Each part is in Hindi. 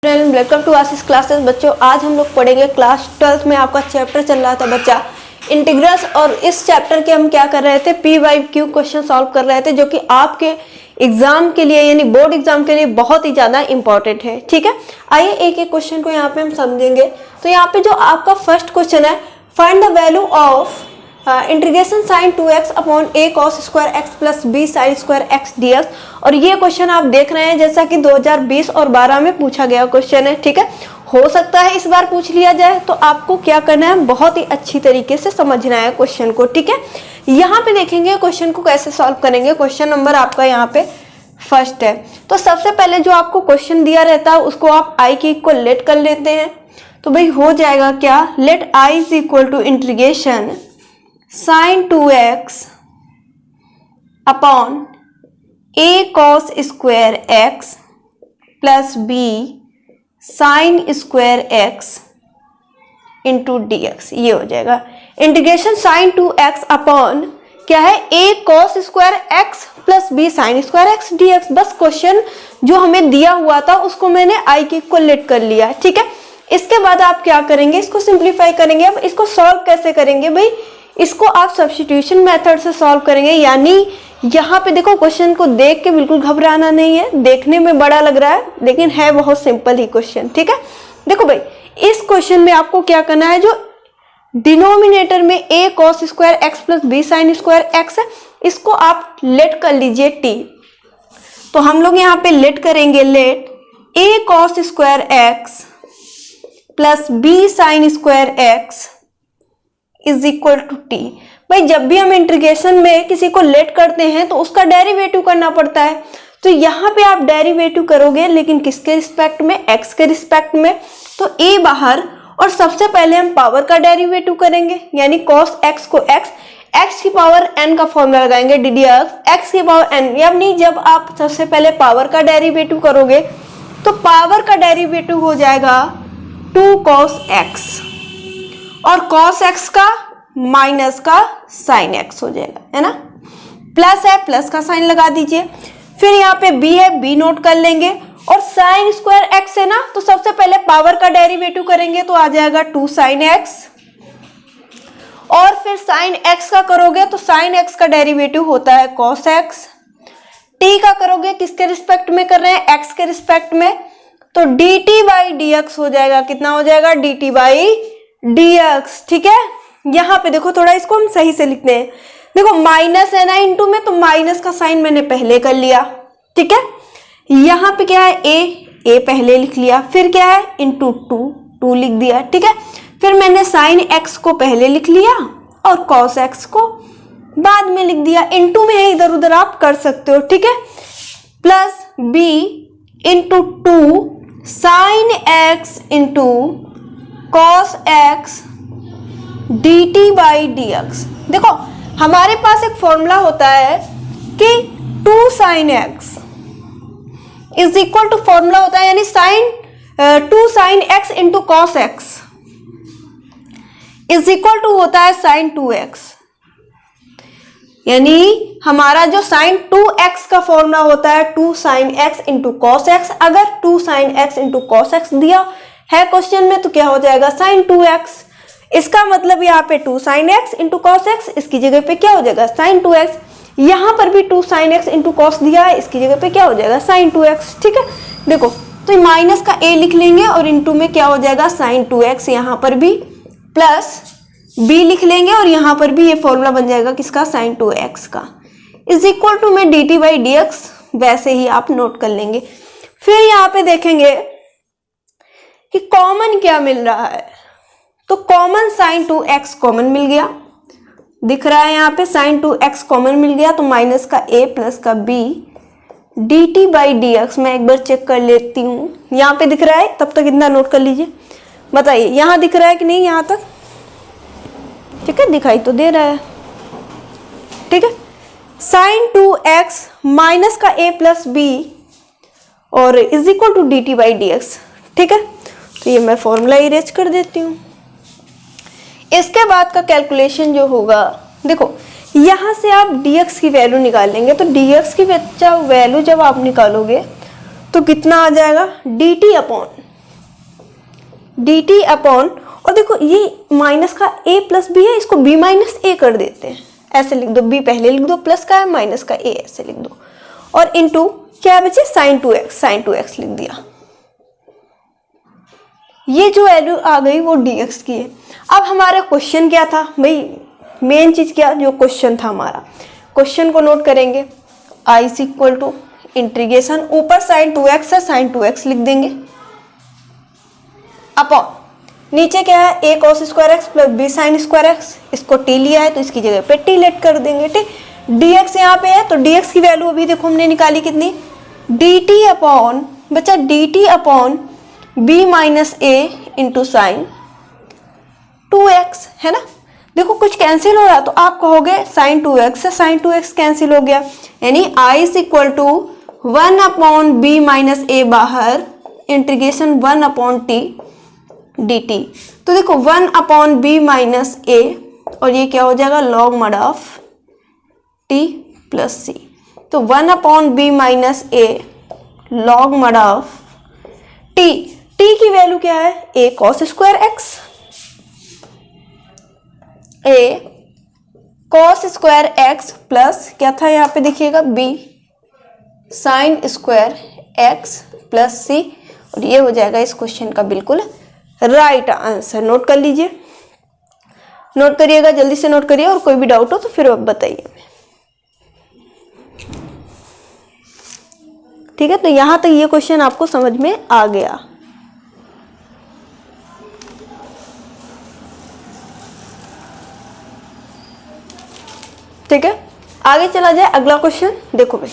Welcome to Ashish classes. बच्चों आज हम लोग पढ़ेंगे क्लास 12th में आपका चैप्टर चल रहा था बच्चा इंटीग्रल्स, और इस चैप्टर के हम क्या कर रहे थे, P Y Q question solve कर रहे थे, जो कि आपके एग्जाम के लिए यानी बोर्ड एग्जाम के लिए बहुत ही ज्यादा इंपॉर्टेंट है। ठीक है, आइए एक एक क्वेश्चन को यहाँ पे हम समझेंगे। तो यहाँ पे जो आपका फर्स्ट क्वेश्चन है, find the value of integration sine 2x upon a cos square x plus b sine square x dx। और ये क्वेश्चन आप देख रहे हैं जैसा कि 2020 और 12 में पूछा गया क्वेश्चन है। ठीक है, हो सकता है इस बार पूछ लिया जाए, तो आपको क्या करना है, बहुत ही अच्छी तरीके से समझना है क्वेश्चन को। ठीक है, यहाँ पे देखेंगे क्वेश्चन को कैसे सॉल्व करेंगे। क्वेश्चन नंबर आपका यहाँ पे फर्स्ट है। तो सबसे पहले जो आपको क्वेश्चन दिया रहता है उसको आप i की इक्वल लेट कर लेते हैं। तो भाई हो जाएगा क्या, let i is equal to integration sine 2x upon a cos square x plus b sine square x into dx। ये हो जाएगा इंटीग्रेशन साइन 2x अपॉन क्या है, a cos square x plus b sine square x dx। बस क्वेश्चन जो हमें दिया हुआ था उसको मैंने i की इक्वल लेट कर लिया। ठीक है, इसके बाद आप क्या करेंगे, इसको सिंप्लीफाई करेंगे। अब इसको सॉल्व कैसे करेंगे भाई, इसको आप सब्स्टिट्यूशन मेथड से सॉल्व करेंगे। यानी यहाँ पे देखो, क्वेश्चन को देख के बिल्कुल घबराना नहीं है, देखने में बड़ा लग रहा है लेकिन है बहुत सिंपल ही क्वेश्चन। ठीक है, देखो भाई इस क्वेश्चन में आपको क्या करना है, जो डिनोमिनेटर में a cos square x plus b sine square x है, इसको आप लेट कर लीजिए t। तो हम लोग यहाँ पे लेट करेंगे, let a cos square x plus b sine square x is equal to T. भाई जब भी हम इंटीग्रेशन में किसी को लेट करते हैं तो उसका डेरिवेटिव करना पड़ता है। तो यहाँ पे आप डेरिवेटिव करोगे, लेकिन किसके रिस्पेक्ट में, x के रिस्पेक्ट में। तो a बाहर, और सबसे पहले हम पावर का डेरिवेटिव करेंगे, यानी cos x को x की पावर n का फॉर्मूला लगाएंगे ddx x की पावर n। यानी जब आप सबसे पहले पावर का डेरिवेटिव करोगे तो पावर का डेरिवेटिव हो जाएगा 2 cos x, और cos x का माइनस का साइन x हो जाएगा, है ना। प्लस है, प्लस का साइन लगा दीजिए। फिर यहाँ पे b है, b नोट कर लेंगे, और साइन स्क्वायर x है ना, तो सबसे पहले पावर का डेरिवेटिव करेंगे तो आ जाएगा 2 साइन x, और फिर साइन x का करोगे तो साइन x का डेरिवेटिव होता है cos x। t का करोगे, किसके रिस्पेक्ट में कर रहे हैं, x के रिस्पेक्ट में, तो dt बाई dx हो जाएगा। कितना हो जाएगा, dt बाई dx। ठीक है, यहाँ पे देखो थोड़ा इसको हम सही से लिखते हैं। देखो माइनस है ना इंटू में, तो माइनस का साइन मैंने पहले कर लिया। ठीक है, यहाँ पे क्या है, a पहले लिख लिया, फिर क्या है इंटू 2 लिख दिया। ठीक है, फिर मैंने साइन x को पहले लिख लिया और cos x को बाद में लिख दिया। इंटू में है, इधर उधर आप कर सकते हो। ठीक है, plus b into 2 sine x into cos x dt by dx। देखो हमारे पास एक फॉर्मूला होता है कि 2 sine x is equal to, formula होता है यानी sine 2 sine x into cos x is equal to होता है साइन 2x। यानी हमारा जो साइन 2x का फॉर्मूला होता है 2 sine x into cos x। अगर 2 sine x into cos x दिया है क्वेश्चन में तो क्या हो जाएगा, साइन 2x। इसका मतलब यहाँ पे 2 sine x into cos x, इसकी जगह पे क्या हो जाएगा, साइन 2x। यहाँ पर भी 2 साइन x इंटू कॉस दिया है, इसकी जगह पे क्या हो जाएगा, साइन 2x। ठीक है, देखो तो माइनस का a लिख लेंगे और इंटू में क्या हो जाएगा, साइन 2x। यहाँ पर भी प्लस b लिख लेंगे और यहाँ पर भी ये फॉर्मूला बन जाएगा किसका, साइन 2x का, इज इक्वल टू में dt बाई dx। वैसे ही आप नोट कर लेंगे। फिर यहाँ पे देखेंगे कि कॉमन क्या मिल रहा है, तो कॉमन साइन 2x कॉमन मिल गया, दिख रहा है यहाँ पे साइन 2x कॉमन मिल गया। तो माइनस का a प्लस का b dt बाई dx। मैं एक बार चेक कर लेती हूँ, यहाँ पे दिख रहा है, तब तक इतना नोट कर लीजिए। बताइए यहाँ दिख रहा है कि नहीं, यहाँ तक ठीक है, दिखाई तो दे रहा है। ठीक है, साइन 2x माइनस का a प्लस b और is equal to dt by dx। ठीक है, तो ये मैं फॉर्मूला इरेज कर देती हूँ। इसके बाद का कैलकुलेशन जो होगा, देखो यहाँ से आप dx की वैल्यू निकाल लेंगे। तो dx की वैल्यू जब आप निकालोगे तो कितना आ जाएगा, dt अपॉन dt अपॉन, और देखो ये माइनस का a प्लस बी है, इसको b माइनस ए कर देते हैं, ऐसे लिख दो, b पहले लिख दो, प्लस का है माइनस का a ऐसे लिख दो, और इनटू क्या बचे sin 2x लिख दिया। ये जो वैल्यू आ गई वो dx की है। अब हमारा क्वेश्चन क्या था भाई, मेन चीज क्या, जो क्वेश्चन था हमारा, क्वेश्चन को नोट करेंगे, i is equal to integration, ऊपर sin 2x है, sin 2x लिख देंगे, अपॉन नीचे क्या है, a cos square x plus b sin square x, इसको t लिया है तो इसकी जगह पे t लेट कर देंगे, ठीक। dx यहाँ पे है तो dx की वैल्यू अभी देखो हमने निकाली कितनी, dt अपॉन बच्चा dt अपॉन b माइनस ए इंटू साइन 2x, है ना। देखो कुछ कैंसिल हो रहा तो आप कहोगे sin 2x से sin 2x कैंसिल हो गया, यानी i is equal to 1 upon b minus a बाहर इंटीग्रेशन 1 अपॉन t dt। तो देखो 1 अपॉन बी माइनस ए, और ये क्या हो जाएगा, log mod of t plus c. तो 1 upon b minus a log mod of t, t की वैल्यू क्या है, a cos square x, a cos square x plus क्या था यहाँ पे देखिएगा b sin square x plus c, और ये हो जाएगा इस क्वेश्चन का बिल्कुल राइट आंसर। नोट कर लीजिए, नोट करिएगा, जल्दी से नोट करिए, और कोई भी डाउट हो तो फिर बताइए, ठीक है। तो यहां तक ये क्वेश्चन आपको समझ में आ गया। ठीक है, आगे चला जाए, अगला क्वेश्चन देखो भाई,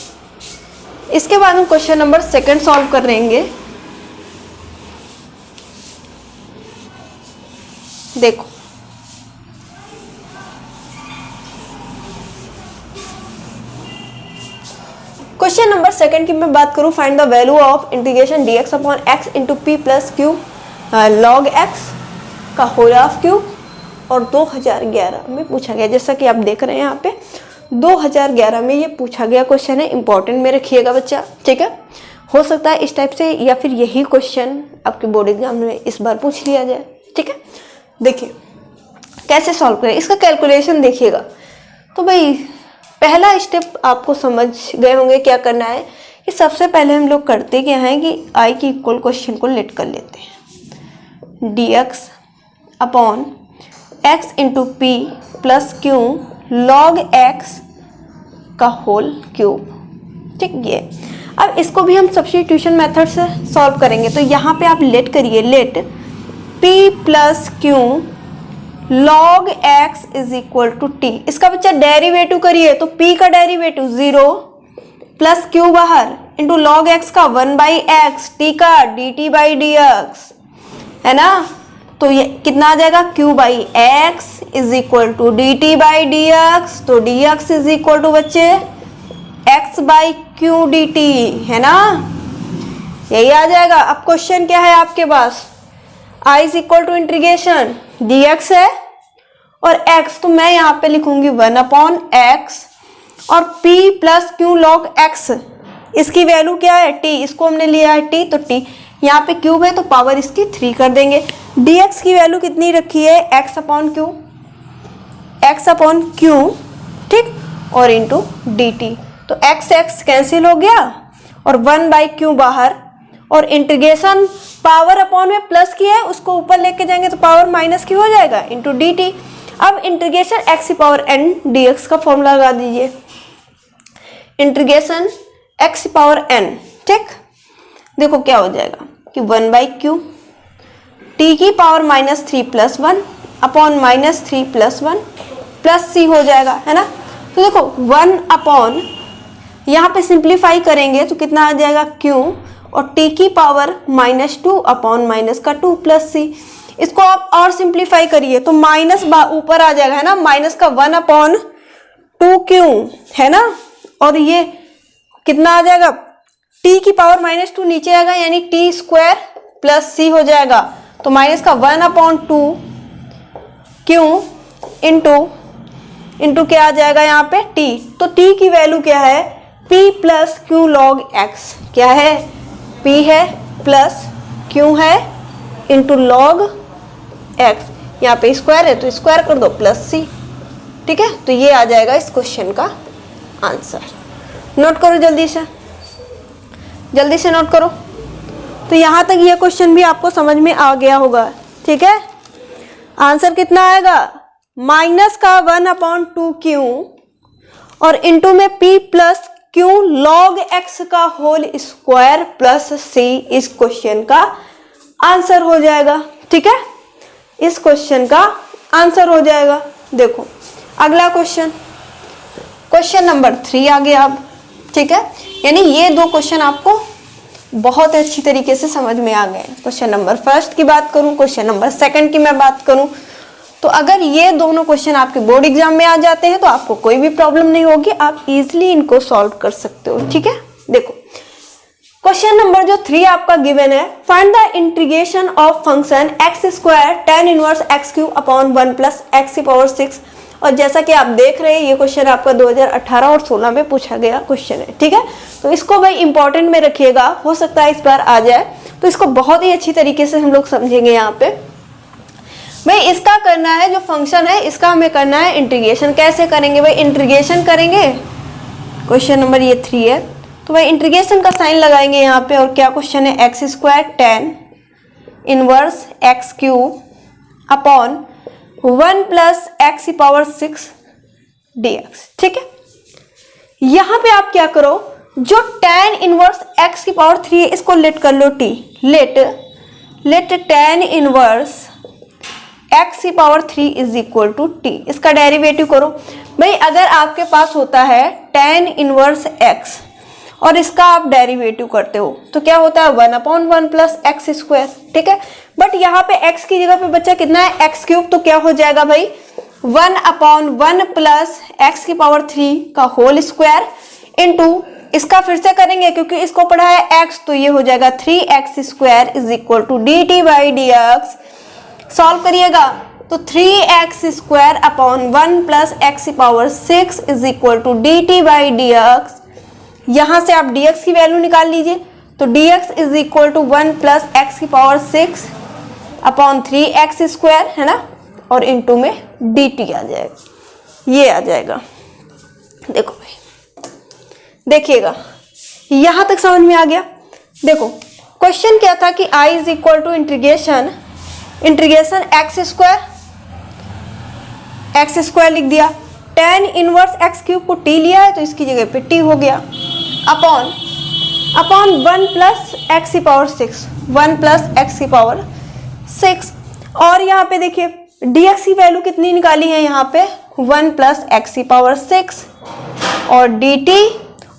इसके बाद हम क्वेश्चन नंबर 2 सॉल्व कर रहेंगे। देखो क्वेश्चन नंबर 2 की मैं बात करूं, find the value of integration dx upon x into P plus Q log x का होल ऑफ क्यूब, और 2011 में पूछा गया, जैसा कि आप देख रहे हैं यहाँ पे 2011 में ये पूछा गया क्वेश्चन है, इंपॉर्टेंट में रखिएगा बच्चा, ठीक है। हो सकता है इस टाइप से या फिर यही क्वेश्चन आपके बोर्ड एग्जाम में इस बार पूछ लिया जाए, ठीक है। देखिए कैसे सॉल्व करें, इसका कैलकुलेशन देखिएगा। तो भाई पहला स्टेप आपको समझ गए होंगे क्या करना है, कि सबसे पहले हम लोग करते क्या है कि i की इक्वल क्वेश्चन को लेट कर लेते हैं, dx upon x into P plus Q log x का होल क्यूब, ठीक। ये अब इसको भी हम सब्स्टिट्यूशन मेथड से सॉल्व करेंगे। तो यहाँ पे आप लेट करिए, let p plus Q log x is equal to T, इसका बच्चा डेरिवेटिव करिए, तो p का डेरिवेटिव 0 प्लस q बाहर इंटू लॉग x का 1 बाई एक्स, t का dt बाई dx, है ना। तो ये कितना आ जाएगा, q by X is equal to dt by dx, तो dx इज इक्वल टू बच्चे x बाई क्यू dt, है ना, यही आ जाएगा। अब क्वेश्चन क्या है आपके पास, i is equal to integration dx है और x, तो मैं यहाँ पे लिखूंगी 1 अपॉन एक्स, और p plus Q log x, इसकी वैल्यू क्या है t, इसको हमने लिया है t, तो t यहाँ पे क्यूब है तो पावर इसकी 3 कर देंगे। dx की वैल्यू कितनी रखी है, x upon Q, x upon Q, ठीक, और इंटू dt, तो x x कैंसिल हो गया और 1 बाई क्यू बाहर, और इंटीग्रेशन पावर अपॉन में प्लस की है उसको ऊपर लेके जाएंगे तो पावर माइनस की हो जाएगा इंटू dt। अब इंटीग्रेशन x की पावर n dx का फॉर्मूला लगा दीजिए, इंटीग्रेशन x की पावर n, ठीक। देखो क्या हो जाएगा कि 1 बाई क्यू t की power -3 plus 1 upon -3 plus 1 plus c हो जाएगा, है ना। तो देखो 1 अपॉन, यहाँ पे सिंप्लीफाई करेंगे तो कितना आ जाएगा q, और t की पावर -2 अपॉन माइनस का 2 प्लस c, इसको आप और सिंप्लीफाई करिए तो माइनस ऊपर आ जाएगा, है ना, माइनस का 1 अपॉन 2q, है ना, और ये कितना आ जाएगा, t की पावर -2 नीचे आएगा यानी t स्क्वायर प्लस c हो जाएगा, तो माइनस का 1 अपॉन 2q इंटू क्या आ जाएगा यहाँ पे t, तो t की वैल्यू क्या है, p plus Q log x, क्या है, p है प्लस q है इंटू लॉग एक्स, यहाँ पे स्क्वायर है तो स्क्वायर कर दो प्लस सी। ठीक है, तो ये आ जाएगा इस क्वेश्चन का आंसर। नोट करो जल्दी से, जल्दी से नोट करो। तो यहाँ तक ये क्वेश्चन भी आपको समझ में आ गया होगा। ठीक है, आंसर कितना आएगा, माइनस का 1/2 और इंटू में p plus Q log x का होल स्क्वायर प्लस c इस क्वेश्चन का आंसर हो जाएगा। ठीक है, इस क्वेश्चन का आंसर हो जाएगा। देखो अगला क्वेश्चन, क्वेश्चन नंबर 3 आ गया अब। ठीक है, यानी ये दो क्वेश्चन आपको बहुत अच्छी तरीके से समझ में आ गए। क्वेश्चन नंबर 1 की बात करूं, क्वेश्चन नंबर 2 की मैं बात करूं, तो अगर ये दोनों क्वेश्चन आपके बोर्ड एग्जाम में आ जाते हैं तो आपको कोई भी प्रॉब्लम नहीं होगी, आप इजीली इनको सॉल्व कर सकते हो। ठीक है, देखो क्वेश्चन नंबर जो 3 आपका गिवन है, find the integration of function x square tan inverse X cube upon 1 plus x की पावर 6। और जैसा कि आप देख रहे हैं ये क्वेश्चन आपका 2018 और 16 में पूछा गया क्वेश्चन है। ठीक है, तो इसको भाई इंपॉर्टेंट में रखिएगा, हो सकता है इस बार आ जाए, तो इसको बहुत ही अच्छी तरीके से हम लोग समझेंगे। यहाँ पे भाई इसका करना है, जो फंक्शन है इसका हमें करना है इंटीग्रेशन। कैसे करेंगे भाई, इंटीग्रेशन करेंगे, क्वेश्चन नंबर ये 3 है, तो भाई इंटीग्रेशन का साइन लगाएंगे यहाँ पे। और क्या क्वेश्चन है, x square tan inverse X cube upon 1 plus x की पावर 6 dx। ठीक है, यहां पे आप क्या करो, जो tan इनवर्स x की पावर 3 है इसको लेट कर लो t, let tan inverse x की power 3 is equal to t। इसका डेरिवेटिव करो भाई। अगर आपके पास होता है tan इनवर्स x और इसका आप डेरिवेटिव करते हो तो क्या होता है 1/1 प्लस एक्स स्क्वायर। ठीक है, बट यहाँ पे x की जगह पे बच्चा कितना है एक्स क्यूब, तो क्या हो जाएगा भाई 1/1 प्लस एक्स की पावर 3 का होल स्क्वायर इंटू इसका फिर से करेंगे क्योंकि इसको पढ़ा है x, तो ये हो जाएगा 3x square is equal to dt by dx। Solve करिएगा तो 3x square upon 1 plus x की power 6 is equal to dt by dx। यहां से आप dx की वैल्यू निकाल लीजिए, तो dx is equal to 1 plus x की पावर 6 अपॉन 3x स्क्वायर है ना, और इंटू में dt आ जाएगा, ये आ जाएगा। देखो भाई देखिएगा, यहां तक समझ में आ गया। देखो क्वेश्चन क्या था कि i is equal to integration X square लिख दिया, tan इनवर्स एक्स क्यूब को t लिया है तो इसकी जगह पे t हो गया, अपॉन 1 प्लस एक्स की पावर 6, 1 प्लस एक्स की पावर 6। और यहाँ पे देखिए dx की वैल्यू कितनी निकाली है, यहाँ पे 1 प्लस एक्स की पावर 6 और dt,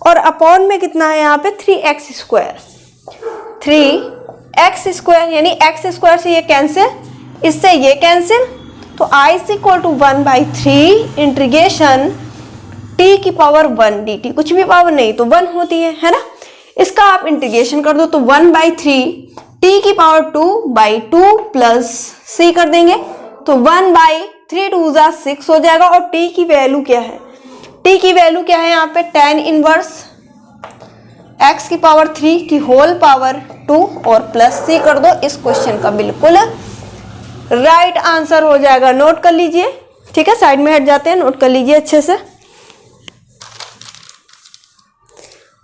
और अपॉन में कितना है यहाँ पे 3x स्क्वायर, 3x स्क्वायर, यानी x स्क्वायर से ये कैंसिल, इससे ये कैंसिल, तो i इज इक्वल टू 1/3 इंटीग्रेशन t की पावर 1 dt, कुछ भी पावर नहीं तो 1 होती है ना। इसका आप इंटीग्रेशन कर दो तो 1/3 t की पावर 2/2 प्लस c कर देंगे तो 1/3 2 जा 6 हो जाएगा। और t की वैल्यू क्या है, t की वैल्यू क्या है यहाँ पे tan इनवर्स x की पावर 3 की होल पावर 2 और प्लस c कर दो। इस क्वेश्चन का बिल्कुल राइट आंसर हो जाएगा। नोट कर लीजिए, ठीक है, साइड में हट जाते हैं, नोट कर लीजिए अच्छे से।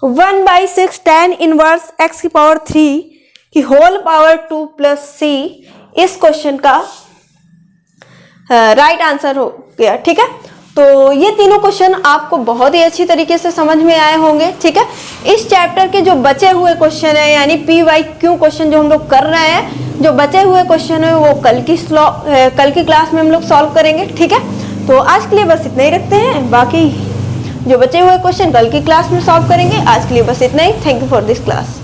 1/6 tan इनवर्स x की पावर 3 की होल पावर 2 प्लस c इस क्वेश्चन का राइट आंसर हो गया। ठीक है, तो ये तीनों क्वेश्चन आपको बहुत ही अच्छी तरीके से समझ में आए होंगे। ठीक है, इस चैप्टर के जो बचे हुए क्वेश्चन है यानी PYQ क्वेश्चन जो हम लोग कर रहे हैं, जो बचे हुए क्वेश्चन है वो कल की क्लास में हम लोग सॉल्व करेंगे। ठीक है, तो आज के लिए बस इतना ही रखते हैं, बाकी जो बचे हुए क्वेश्चन कल की क्लास में सॉल्व करेंगे। आज के लिए बस इतना ही। Thank you for this class.